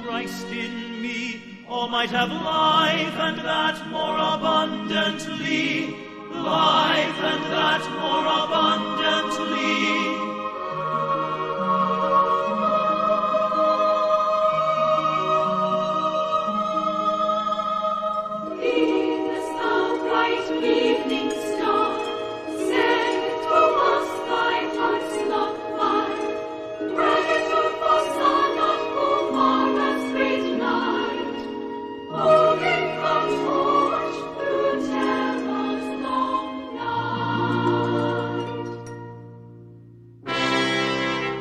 Christ in me, all might have life and that more abundantly, life and that more abundantly. Evening star, send to us thy heart's love fire. Gratitude for Sanat Kumara's great night, holding the torch through terror's long night.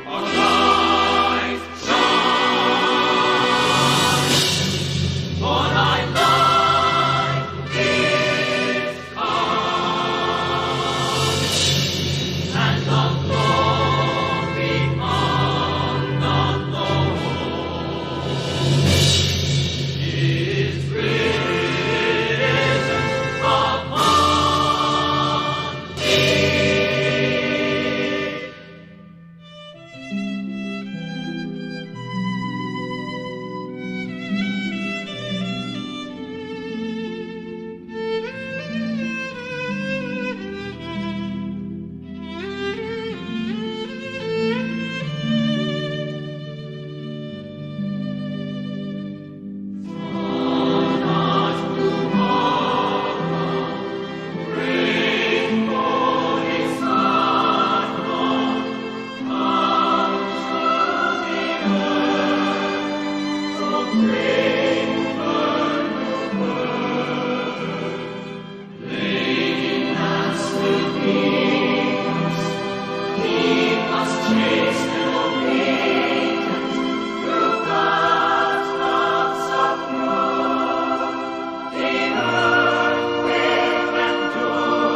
Arise, shine, for thy light is come, and the glory of the Lord is risen upon thee. Sanat Kumara, bring Bodhisattva, come to the earth, to bring the new birth. Lady Master, keep us chaste and obedient through God's love's uproar. The earth will endure.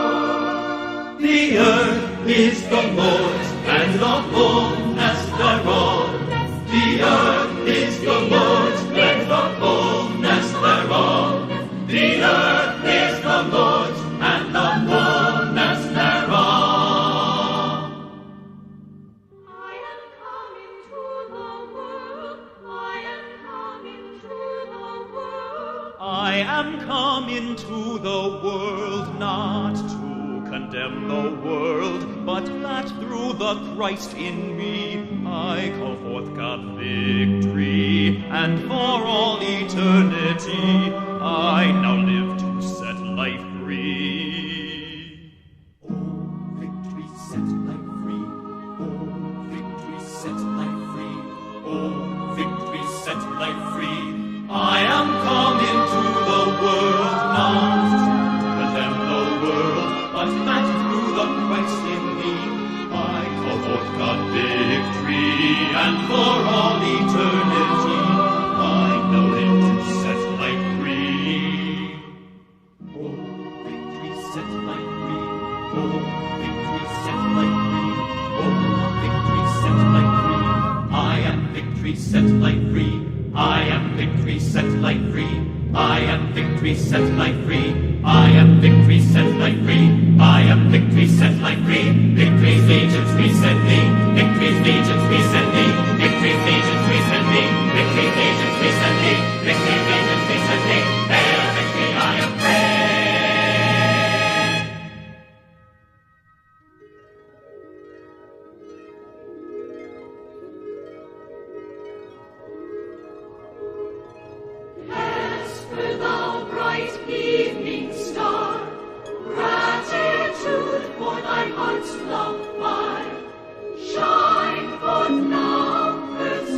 The earth is the Lord's and the fullness thereof. The earth is the Lord's and the fullness thereof. The earth is the Lord's and the fullness thereof. I am coming to the world, I am coming to the world. I am come into the world not to condemn the world, but that through the Christ in me I call forth God's victory, and for all eternity I now live to set life free. Oh, victory set life free. Oh, victory set life free. Oh, victory set life free. I am come into the world not to condemn the world, but that through the Christ in me I call forth God's victory, and for all eternity I now live to set life free. Oh, victory set life free. Oh, victory set life free. Oh, victory set life free. I am victory set life free. I am victory set life free. I am victory set life free. I am victory set life free. I am victory set life free. Victory's legions we send thee. Victory's legions we send thee. Victory's legions we send thee. Victory's legions we send thee. Victory's legions we send thee. Hail victory, I am free. Esper, thou bright evening star, gratitude for thy heart's love fire, shine forth now, earth's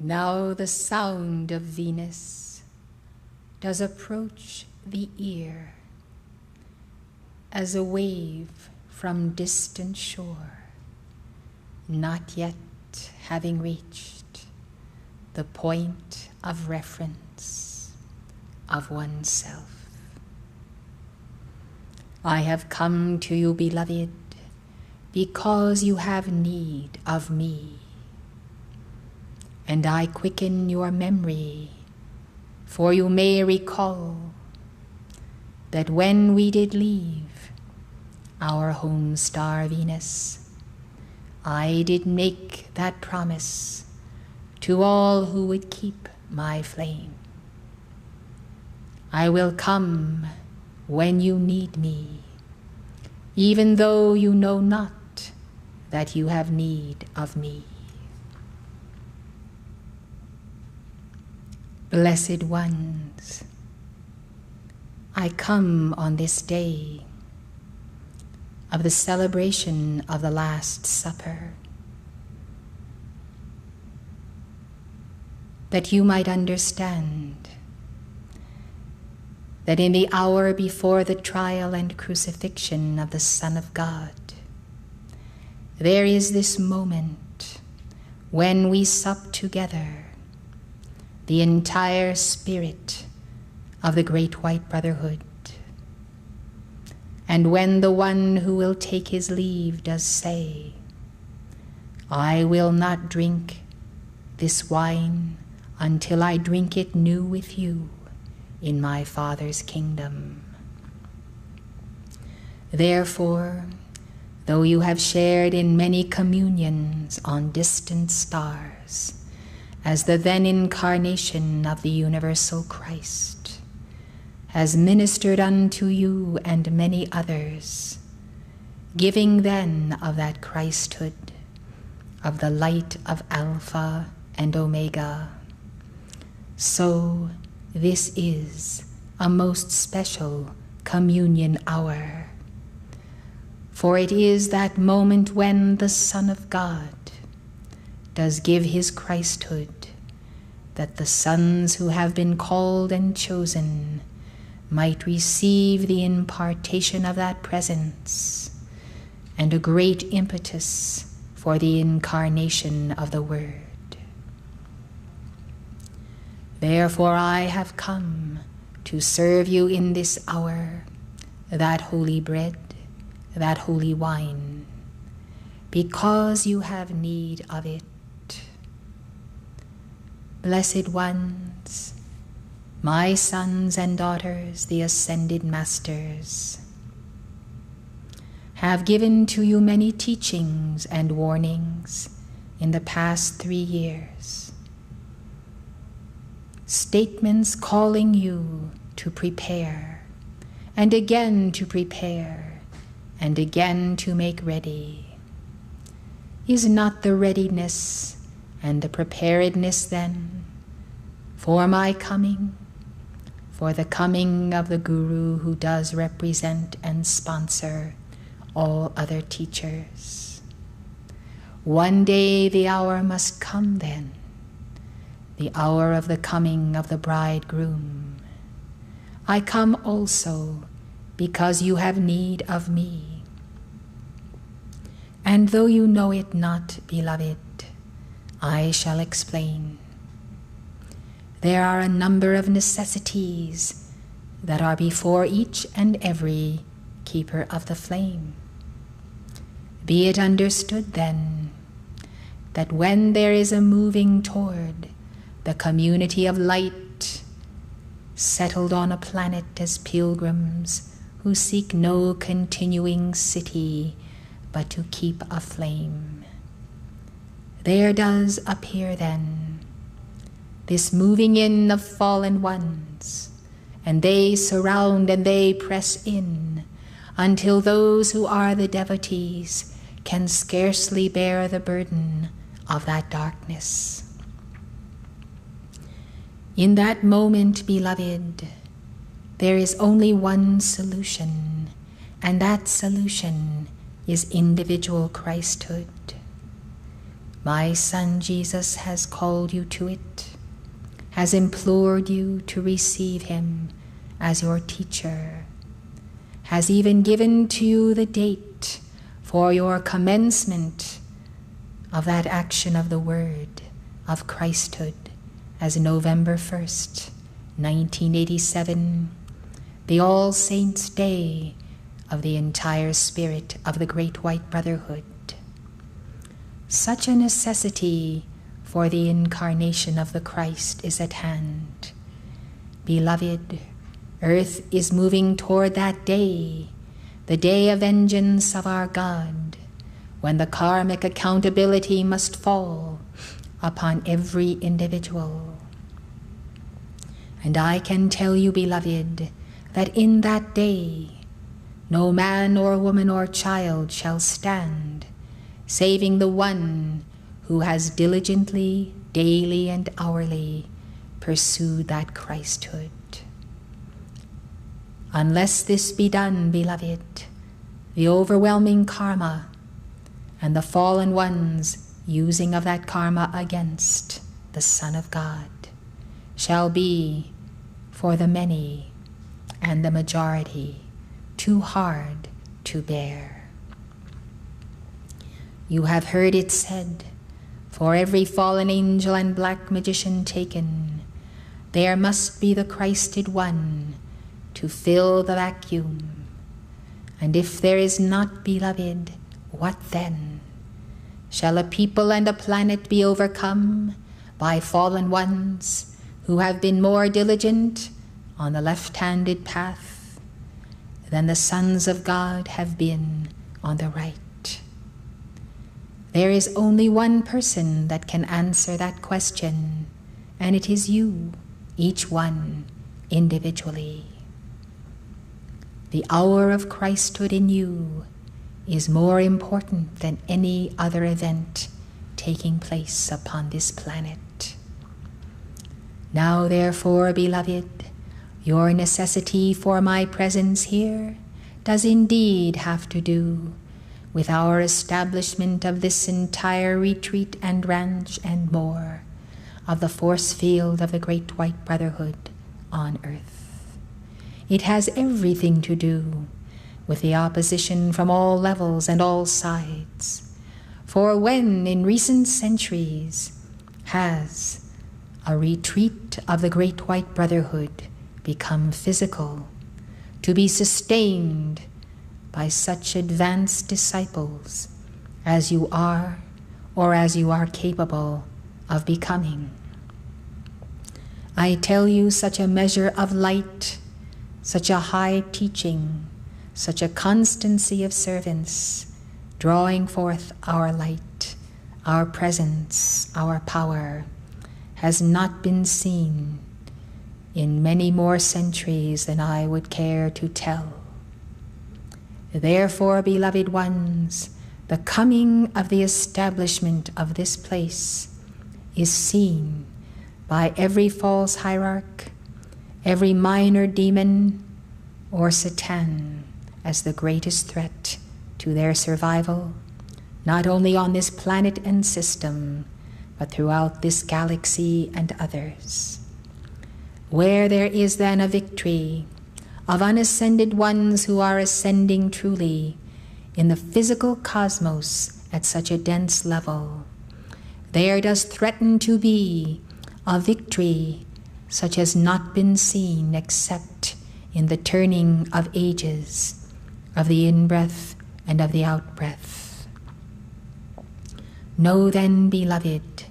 Now the sound of Venus does approach the ear as a wave from distant shore, not yet having reached the point of reference of oneself. I have come to you, beloved, because you have need of me, and I quicken your memory, for you may recall that when we did leave our home star Venus, I did make that promise to all who would keep my flame. I will come when you need me, even though you know not that you have need of me. Blessed ones, I come on this day of the celebration of the Last Supper, that you might understand that in the hour before the trial and crucifixion of the Son of God, there is this moment when we sup together, the entire spirit of the Great White Brotherhood. And when the one who will take his leave does say, I will not drink this wine until I drink it new with you in my Father's kingdom. Therefore, though you have shared in many communions on distant stars, as the then incarnation of the universal Christ has ministered unto you and many others, giving then of that Christhood, of the light of Alpha and Omega, so this is a most special communion hour, for it is that moment when the Son of God does give his Christhood, that the sons who have been called and chosen might receive the impartation of that presence and a great impetus for the incarnation of the Word. Therefore I have come to serve you in this hour that holy bread, that holy wine, because you have need of it. Blessed ones, my sons and daughters, the ascended masters, have given to you many teachings and warnings in the past 3 years. Statements calling you to prepare, and again to prepare, and again to make ready. Is not the readiness and the preparedness then for my coming, for the coming of the Guru who does represent and sponsor all other teachers? One day the hour must come then, the hour of the coming of the bridegroom. I come also because you have need of me. And though you know it not, beloved, I shall explain. There are a number of necessities that are before each and every keeper of the flame. Be it understood then that when there is a moving toward the community of light, settled on a planet as pilgrims who seek no continuing city but to keep aflame, there does appear then this moving in of fallen ones, and they surround and they press in until those who are the devotees can scarcely bear the burden of that darkness. In that moment, beloved, there is only one solution, and that solution is individual Christhood. My Son Jesus has called you to it, has implored you to receive him as your teacher, has even given to you the date for your commencement of that action of the Word of Christhood as November 1st, 1987, the All Saints' Day of the entire spirit of the Great White Brotherhood. Such a necessity for the incarnation of the Christ is at hand. Beloved, earth is moving toward that day, the day of vengeance of our God, when the karmic accountability must fall upon every individual. And I can tell you, beloved, that in that day, no man or woman or child shall stand, saving the one who has diligently, daily and hourly pursued that Christhood. Unless this be done, beloved, the overwhelming karma and the fallen ones using of that karma against the Son of God shall be, for the many and the majority, too hard to bear. You have heard it said, for every fallen angel and black magician taken, there must be the Christed one to fill the vacuum. And if there is not, beloved, what then? Shall a people and a planet be overcome by fallen ones who have been more diligent on the left-handed path than the sons of God have been on the right? There is only one person that can answer that question, and it is you, each one individually. The hour of Christhood in you is more important than any other event taking place upon this planet. Now, therefore, beloved, your necessity for my presence here does indeed have to do with our establishment of this entire retreat and ranch and more of the force field of the Great White Brotherhood on earth. It has everything to do with the opposition from all levels and all sides. For when in recent centuries has a retreat of the Great White Brotherhood become physical, to be sustained by such advanced disciples as you are or as you are capable of becoming? I tell you, such a measure of light, such a high teaching, such a constancy of servants, drawing forth our light, our presence, our power, has not been seen in many more centuries than I would care to tell. Therefore, beloved ones, the coming of the establishment of this place is seen by every false hierarch, every minor demon or Satan as the greatest threat to their survival, not only on this planet and system, but throughout this galaxy and others. Where there is then a victory of unascended ones who are ascending truly in the physical cosmos at such a dense level, there does threaten to be a victory such as not been seen except in the turning of ages, of the in-breath and of the out-breath. Know then, beloved,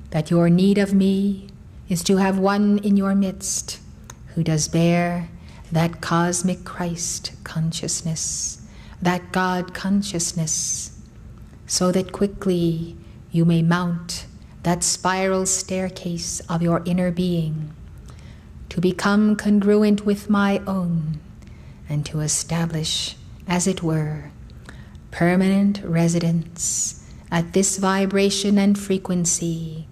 that your need of me is to have one in your midst who does bear that cosmic Christ consciousness, that God consciousness, so that quickly you may mount that spiral staircase of your inner being, to become congruent with my own, and to establish, as it were, permanent residence at this vibration and frequency,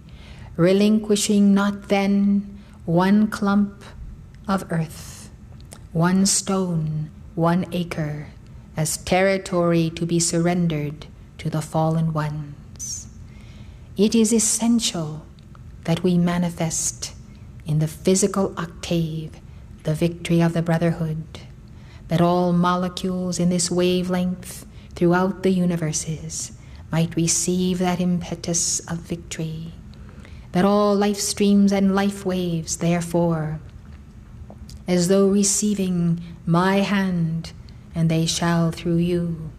relinquishing not then one clump of earth, one stone, 1 acre, as territory to be surrendered to the fallen ones. it is essential that we manifest in the physical octave the victory of the brotherhood, that all molecules in this wavelength throughout the universes might receive that impetus of victory, that all life streams and life waves, therefore, as though receiving my hand, and they shall through you,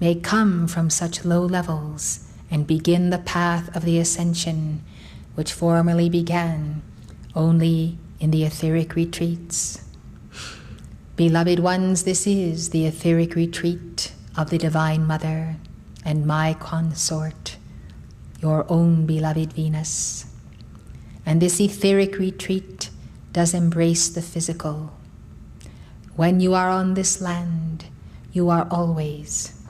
may come from such low levels and begin the path of the ascension which formerly began only in the etheric retreats. Beloved ones, this is the etheric retreat of the Divine Mother and my consort, your own beloved Venus. And this etheric retreat does embrace the physical. When you are on this land, you are always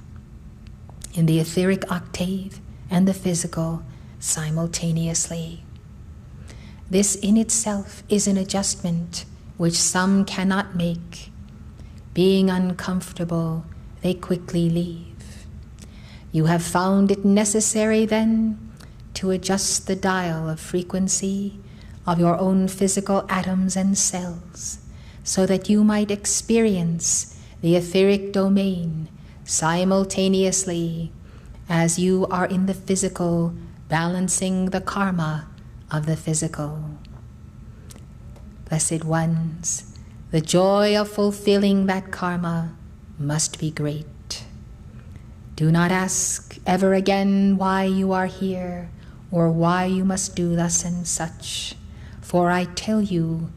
in the etheric octave and the physical simultaneously. This in itself is an adjustment which some cannot make. Being uncomfortable, they quickly leave. You have found it necessary then to adjust the dial of frequency of your own physical atoms and cells, so that you might experience the etheric domain simultaneously as you are in the physical, balancing the karma of the physical. Blessed ones, the joy of fulfilling that karma must be great. Do not ask ever again why you are here or why you must do thus and such, for I tell you,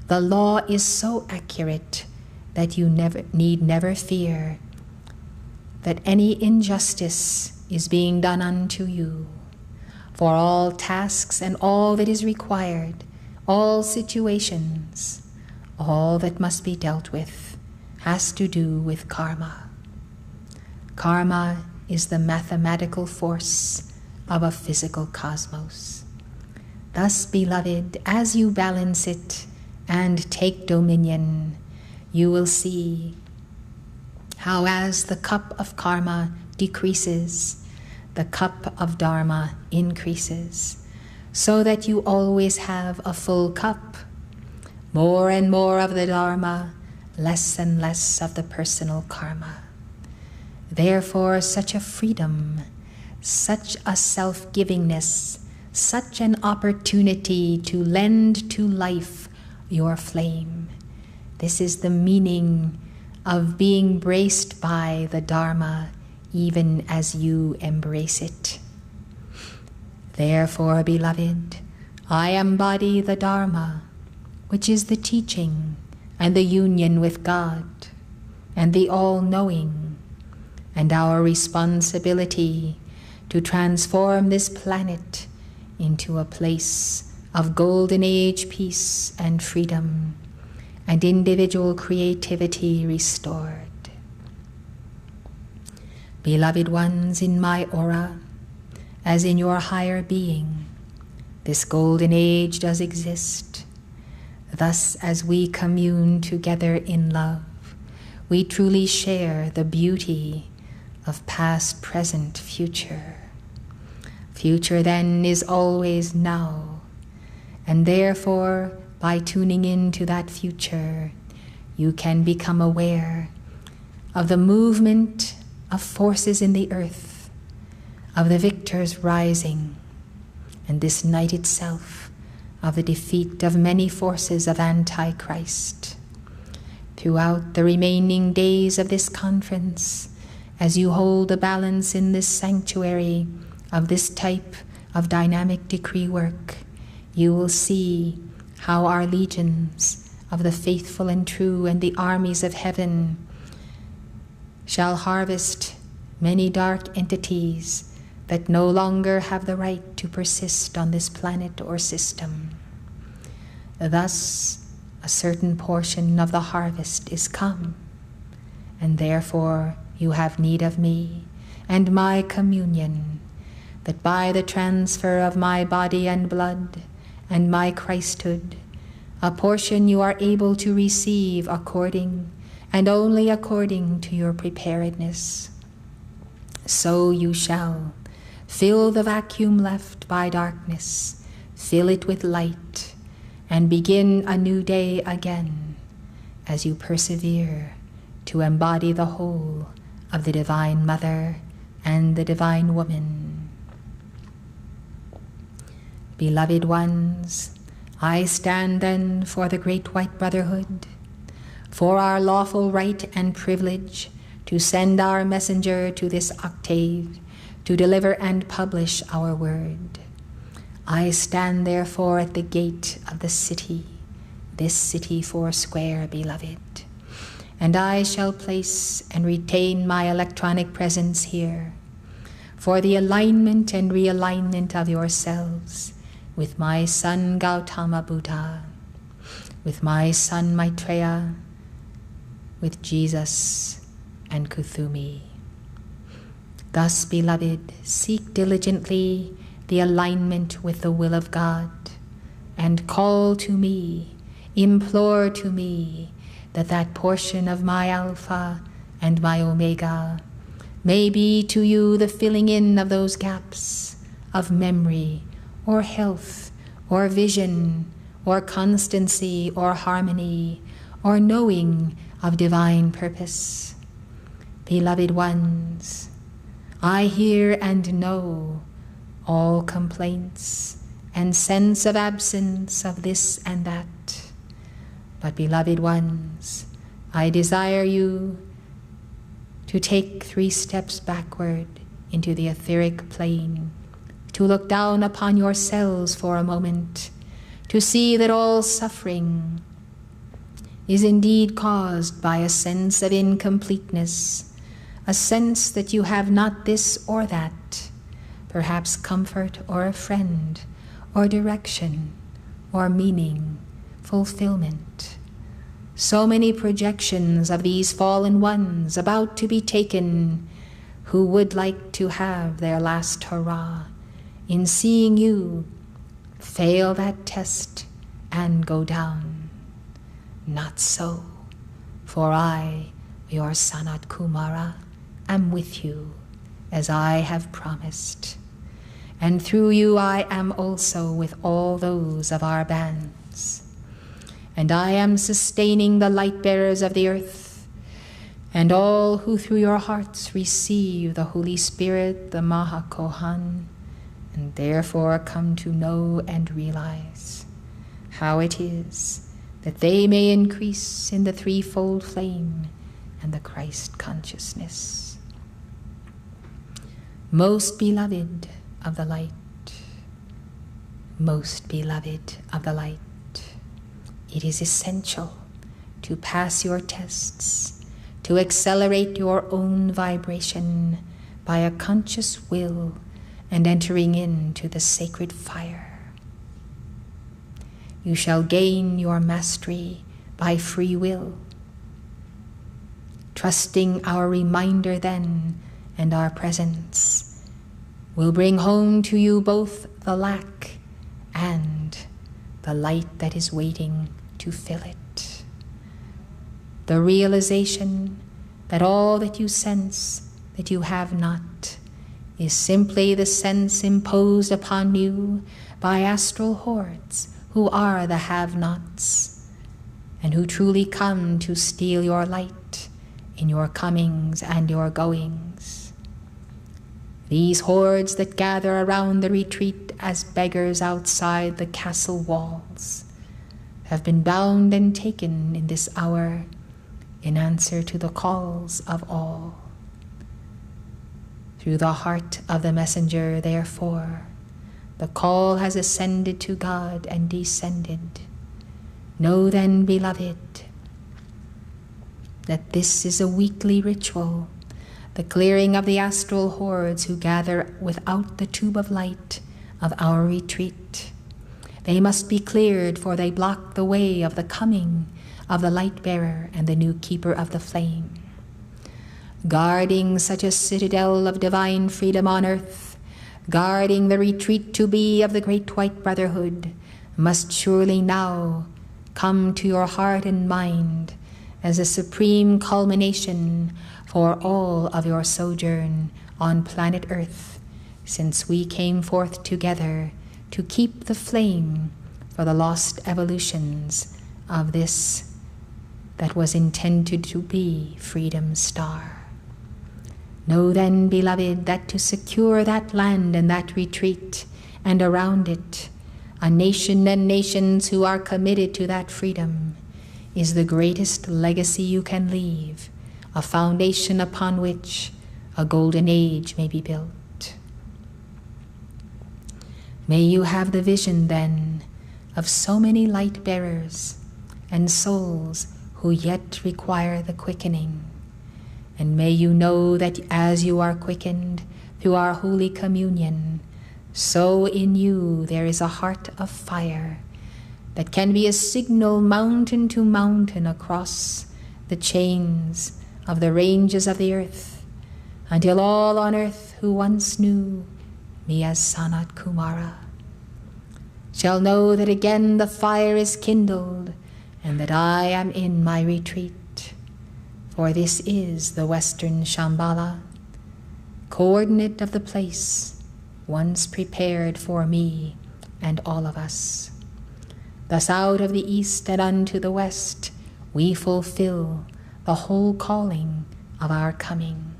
the law is so accurate that you need never fear that any injustice is being done unto you. For all tasks and all that is required, all situations, all that must be dealt with, has to do with karma. Karma is the mathematical force of a physical cosmos. Thus, beloved, as you balance it and take dominion, you will see how as the cup of karma decreases, the cup of dharma increases, so that you always have a full cup, more and more of the dharma, less and less of the personal karma. Therefore, such a freedom, such a self-givingness, such an opportunity to lend to life your flame. This is the meaning of being braced by the Dharma, even as you embrace it. Therefore, beloved, I embody the Dharma, which is the teaching and the union with God and the all-knowing, and our responsibility to transform this planet into a place of golden age peace and freedom, and individual creativity restored. Beloved ones, in my aura, as in your higher being, this golden age does exist. Thus, as we commune together in love, we truly share the beauty of past, present, future. Future, then, is always now, and therefore, by tuning into that future, you can become aware of the movement of forces in the earth, of the victors rising, and this night itself, of the defeat of many forces of Antichrist. Throughout the remaining days of this conference, as you hold the balance in this sanctuary of this type of dynamic decree work, you will see how our legions of the faithful and true and the armies of heaven shall harvest many dark entities that no longer have the right to persist on this planet or system. Thus, a certain portion of the harvest is come, and therefore you have need of me and my communion, that by the transfer of my body and blood and my Christhood, a portion you are able to receive according and only according to your preparedness. So you shall, Fill the vacuum left by darkness, fill it with light, and begin a new day again as you persevere to embody the whole of the Divine Mother and the Divine Woman. Beloved ones, I stand then for the Great White Brotherhood, for our lawful right and privilege to send our messenger to this octave to deliver and publish our word. I stand therefore at the gate of the city, this city foursquare, beloved, and I shall place and retain my electronic presence here for the alignment and realignment of yourselves with my son Gautama Buddha, with my son Maitreya, with Jesus and Kuthumi. Thus, beloved, seek diligently the alignment with the will of God, and call to me, implore to me, that portion of my Alpha and my Omega may be to you the filling in of those gaps of memory, or health, or vision, or constancy, or harmony, or knowing of divine purpose. Beloved ones, I hear and know all complaints and sense of absence of this and that. But beloved ones, I desire you to take 3 steps backward into the etheric plane, to look down upon yourselves for a moment, to see that all suffering is indeed caused by a sense of incompleteness, a sense that you have not this or that, perhaps comfort or a friend, or direction, or meaning, fulfillment. So many projections of these fallen ones about to be taken, who would like to have their last hurrah in seeing you fail that test and go down. Not so, for I, your Sanat Kumara, am with you as I have promised, and through you I am also with all those of our bands. And I am sustaining the light bearers of the earth, and all who through your hearts receive the Holy Spirit, the Mahakohan, and therefore come to know and realize how it is that they may increase in the threefold flame and the Christ consciousness. Most beloved of the light, most beloved of the light, it is essential to pass your tests, to accelerate your own vibration by a conscious will and entering into the sacred fire. You shall gain your mastery by free will, trusting our reminder then and our presence will bring home to you both the lack and the light that is waiting to fill it. The realization that all that you sense that you have not is simply the sense imposed upon you by astral hordes who are the have-nots, and who truly come to steal your light in your comings and your goings. These hordes that gather around the retreat as beggars outside the castle walls have been bound and taken in this hour in answer to the calls of all. Through the heart of the messenger, therefore, the call has ascended to God and descended. Know then, beloved, that this is a weekly ritual, the clearing of the astral hordes who gather without the tube of light of our retreat. They must be cleared, for they block the way of the coming of the light bearer and the new keeper of the flame. Guarding such a citadel of divine freedom on earth, guarding the retreat to be of the Great White Brotherhood, must surely now come to your heart and mind as a supreme culmination for all of your sojourn on planet Earth, since we came forth together to keep the flame for the lost evolutions of this that was intended to be freedom's star. Know then, beloved, that to secure that land and that retreat, and around it, a nation and nations who are committed to that freedom, is the greatest legacy you can leave, a foundation upon which a golden age may be built. May you have the vision, then, of so many light bearers and souls who yet require the quickening. And may you know that as you are quickened through our Holy Communion, so in you there is a heart of fire that can be a signal mountain to mountain across the chains of the ranges of the earth, until all on earth who once knew me as Sanat Kumara shall know that again the fire is kindled, and that I am in my retreat. For this is the Western Shambhala, coordinate of the place once prepared for me and all of us. Thus out of the east and unto the west we fulfill the whole calling of our coming.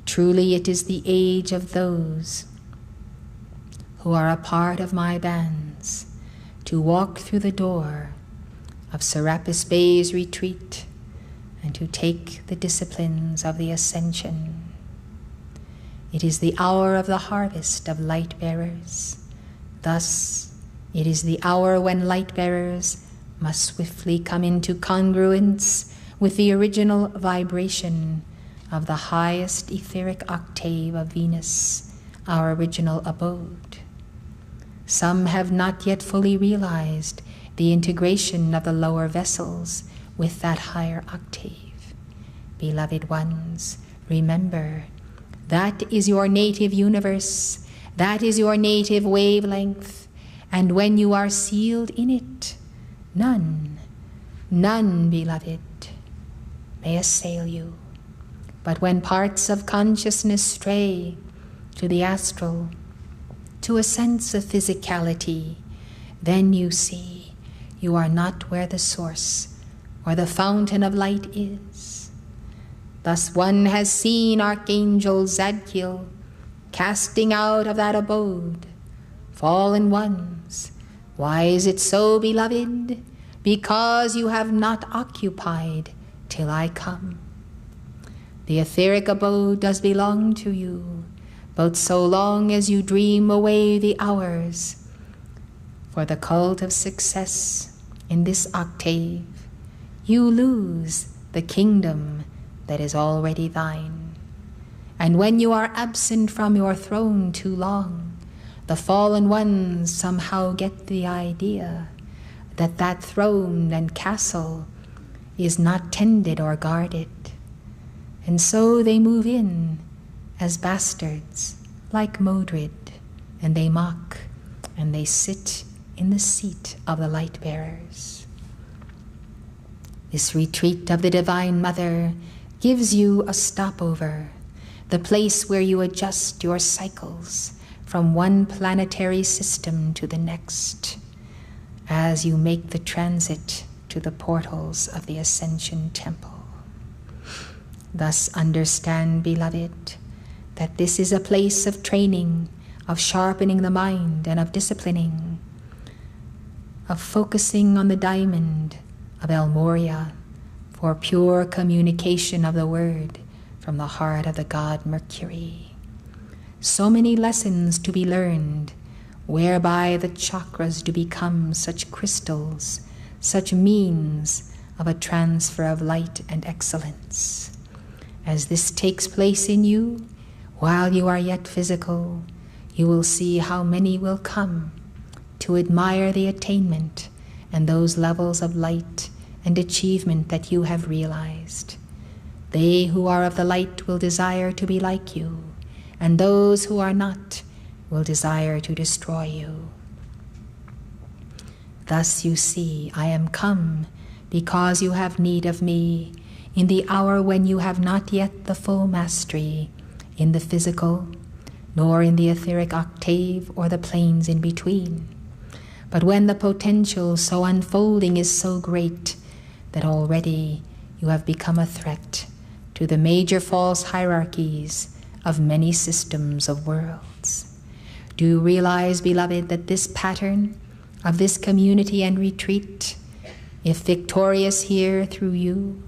Truly it is the age of those who are a part of my bands to walk through the door of Serapis Bey's retreat and to take the disciplines of the ascension. It is the hour of the harvest of light bearers. Thus, it is the hour when light bearers must swiftly come into congruence with the original vibration of the highest etheric octave of Venus, our original abode. Some have not yet fully realized the integration of the lower vessels with that higher octave. Beloved ones, remember, that is your native universe, that is your native wavelength, and when you are sealed in it, none, beloved, may assail you. But when parts of consciousness stray to the astral, to a sense of physicality, then you see you are not where the source or the fountain of light is. Thus one has seen Archangel Zadkiel casting out of that abode fallen ones. Why is it so, beloved? Because you have not occupied till I come. The etheric abode does belong to you, but so long as you dream away the hours for the cult of success in this octave, you lose the kingdom that is already thine. And when you are absent from your throne too long, the fallen ones somehow get the idea that that throne and castle is not tended or guarded. And so they move in as bastards, like Modred, and they mock, and they sit in the seat of the light bearers. This retreat of the Divine Mother gives you a stopover, the place where you adjust your cycles from one planetary system to the next, as you make the transit to the portals of the Ascension Temple. Thus understand, beloved, that this is a place of training, of sharpening the mind and of disciplining, of focusing on the diamond of El Moria for pure communication of the word from the heart of the god Mercury. So many lessons to be learned, whereby the chakras do become such crystals, such means of a transfer of light and excellence. As this takes place in you, while you are yet physical, you will see how many will come to admire the attainment and those levels of light and achievement that you have realized. They who are of the light will desire to be like you, and those who are not will desire to destroy you. Thus you see, I am come because you have need of me in the hour when you have not yet the full mastery in the physical, nor in the etheric octave or the planes in between. But when the potential so unfolding is so great that already you have become a threat to the major false hierarchies of many systems of worlds. Do you realize, beloved, that this pattern of this community and retreat, if victorious here through you,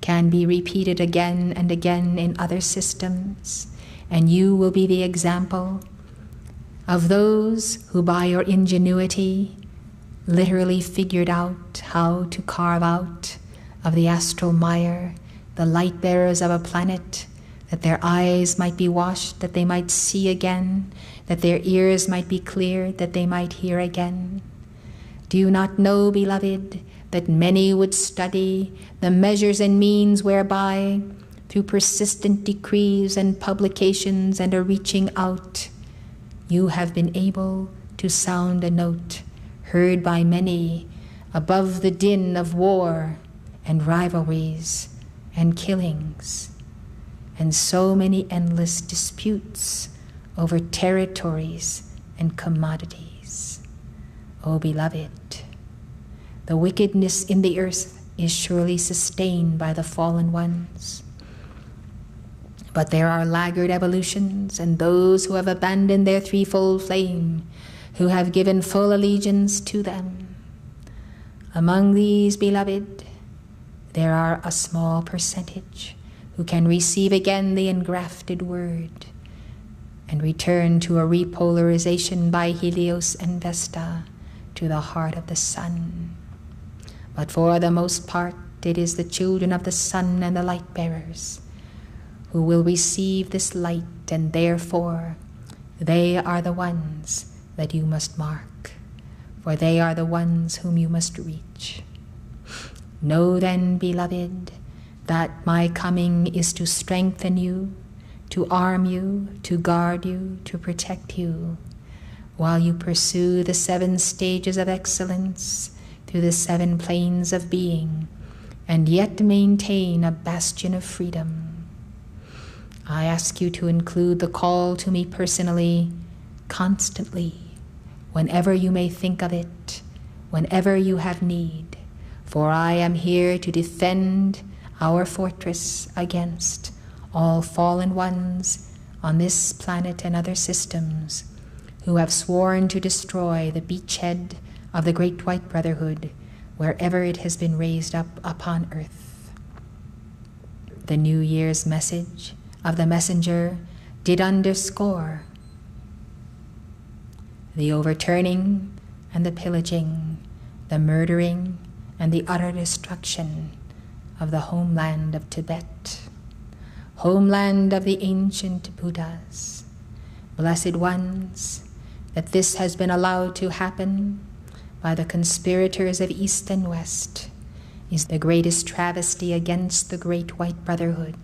can be repeated again and again in other systems, and you will be the example of those who by your ingenuity literally figured out how to carve out of the astral mire the light bearers of a planet, that their eyes might be washed, that they might see again, that their ears might be cleared, that they might hear again. Do you not know, beloved, that many would study the measures and means whereby, through persistent decrees and publications and a reaching out, you have been able to sound a note heard by many above the din of war and rivalries and killings and so many endless disputes over territories and commodities? O beloved, the wickedness in the earth is surely sustained by the fallen ones. But there are laggard evolutions and those who have abandoned their threefold flame, who have given full allegiance to them. Among these, beloved, there are a small percentage who can receive again the engrafted word and return to a repolarization by Helios and Vesta to the heart of the sun. But for the most part, it is the children of the sun and the light bearers who will receive this light, and therefore they are the ones that you must mark, for they are the ones whom you must reach. Know then, beloved, that my coming is to strengthen you, to arm you, to guard you, to protect you, while you pursue the 7 stages of excellence through the 7 planes of being, and yet maintain a bastion of freedom. I ask you to include the call to me personally, constantly, whenever you may think of it, whenever you have need, for I am here to defend our fortress against all fallen ones on this planet and other systems who have sworn to destroy the beachhead of the Great White Brotherhood wherever it has been raised up upon earth. The New Year's message of the messenger did underscore the overturning and the pillaging, the murdering and the utter destruction of the homeland of Tibet, homeland of the ancient Buddhas. Blessed ones, that this has been allowed to happen by the conspirators of East and West is the greatest travesty against the Great White Brotherhood.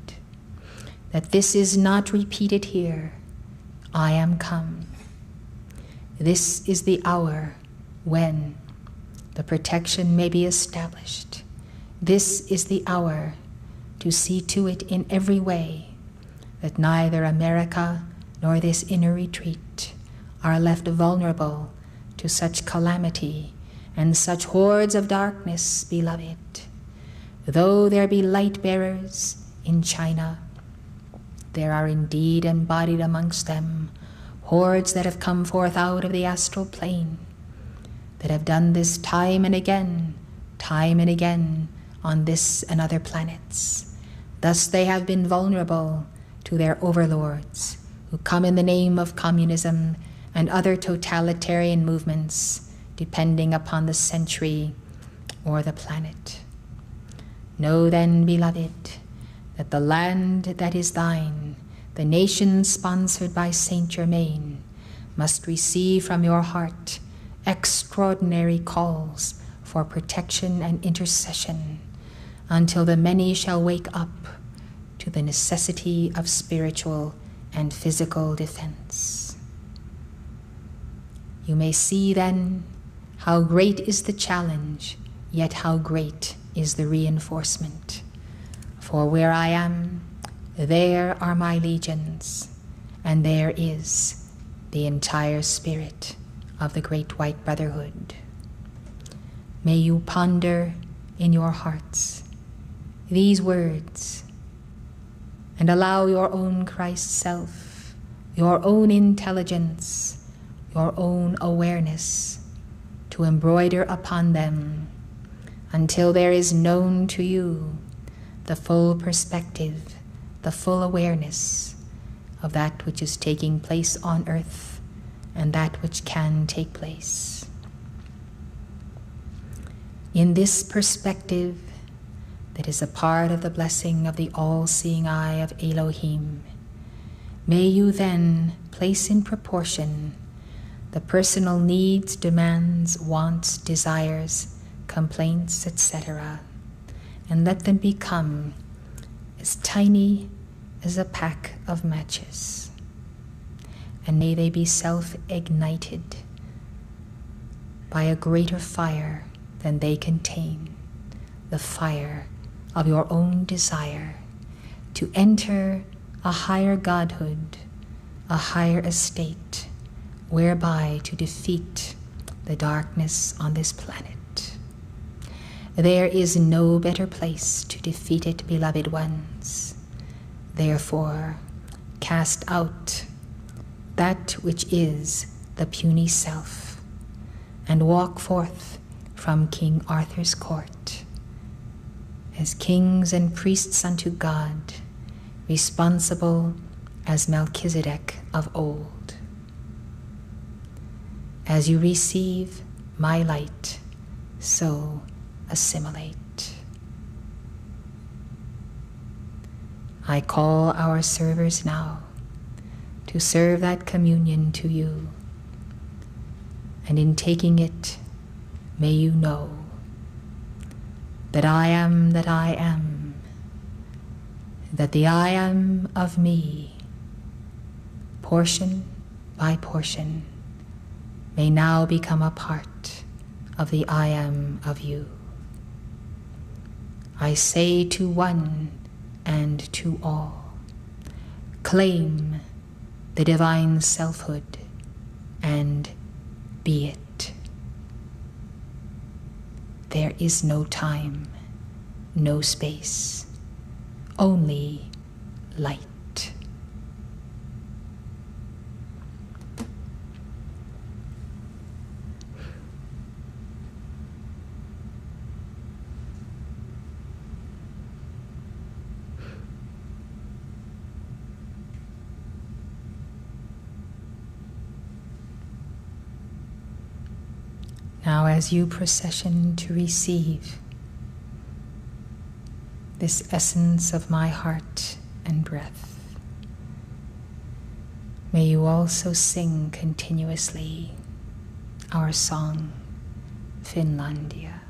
That this is not repeated here, I am come. This is the hour when the protection may be established. This is the hour to see to it in every way that neither America nor this inner retreat are left vulnerable to such calamity and such hordes of darkness, beloved. Though there be light bearers in China, there are indeed embodied amongst them hordes that have come forth out of the astral plane, that have done this time and again on this and other planets. Thus they have been vulnerable to their overlords, who come in the name of communism and other totalitarian movements, depending upon the century or the planet. Know then, beloved, that the land that is thine, the nation sponsored by Saint Germain, must receive from your heart extraordinary calls for protection and intercession, until the many shall wake up to the necessity of spiritual and physical defense. You may see then how great is the challenge, yet how great is the reinforcement. For where I am, there are my legions, and there is the entire spirit of the Great White Brotherhood. May you ponder in your hearts these words and allow your own Christ self, your own intelligence, your own awareness to embroider upon them until there is known to you the full perspective, the full awareness of that which is taking place on earth and that which can take place. In this perspective that is a part of the blessing of the all-seeing eye of Elohim, may you then place in proportion the personal needs, demands, wants, desires, complaints, etc., and let them become as tiny as a pack of matches. And may they be self-ignited by a greater fire than they contain, the fire of your own desire to enter a higher godhood, a higher estate, whereby to defeat the darkness on this planet. There is no better place to defeat it, beloved ones. Therefore, cast out that which is the puny self, and walk forth from King Arthur's court as kings and priests unto God, responsible as Melchizedek of old. As you receive my light, so assimilate. I call our servers now to serve that communion to you, and in taking it, may you know that I am that I am, that the I am of me, portion by portion, may now become a part of the I am of you. I say to one and to all, claim the divine selfhood and be it. There is no time, no space, only light. Now, as you procession to receive this essence of my heart and breath, may you also sing continuously our song, Finlandia.